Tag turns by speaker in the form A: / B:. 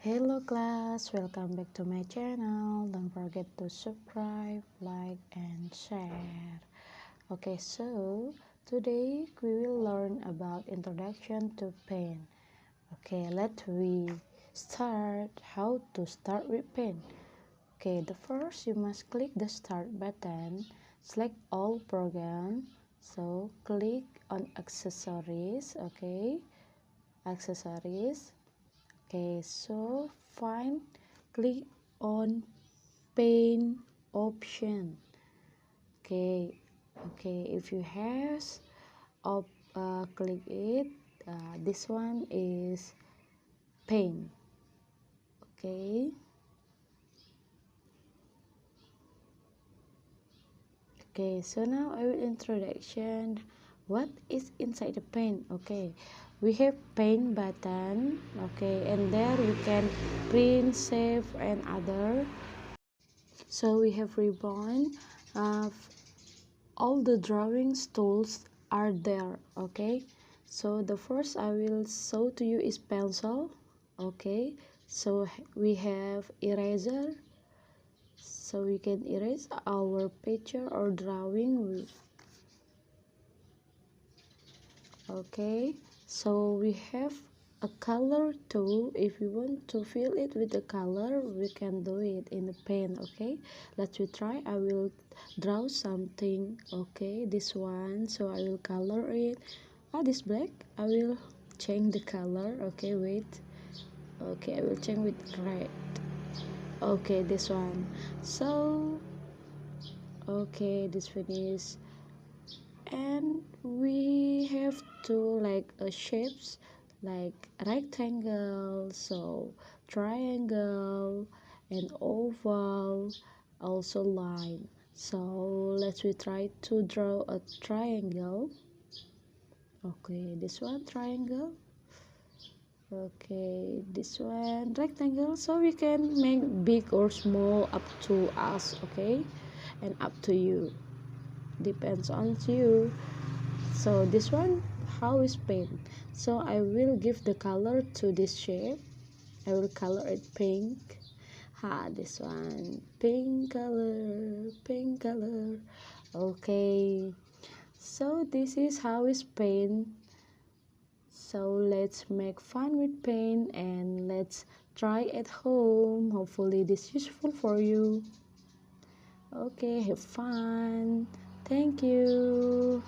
A: Hello class, welcome back to my channel. Don't forget to subscribe, like, and share. Okay, so today we will learn about introduction to paint. Okay, let we start how to start with paint. Okay, the first you must click the start button, select all program. So click on accessories. Okay, accessories. Okay, so click on paint option. Okay, if you have click it, this one is paint. Okay, so now I will introduction what is inside the paint. Okay, we have paint button. Okay, and there you can print, save, and other. So we have ribbon. All the drawings tools are there. Okay, so the first I will show to you is pencil. Okay, so we have eraser, so we can erase our picture or drawing with. Okay, so we have a color too. If we want to fill it with the color, we can do it in the pen. Okay, let's try. I will draw something. Okay, this one, so I will color it. This black, I will change the color. Okay, wait. Okay, I will change with red. Okay, this one. So okay, this finish. And we have to like shapes like rectangle, so triangle and oval, also line. So let's try to draw a triangle. Okay, this one triangle. Okay, this one rectangle, so we can make big or small up to us. Okay, and up to you, depends on you. So this one, how is paint? So I will give the color to this shape. I will color it pink. This one, pink color. Okay, so this is how is paint. So let's make fun with paint and let's try at home. Hopefully this is useful for you. Okay, have fun. Thank you.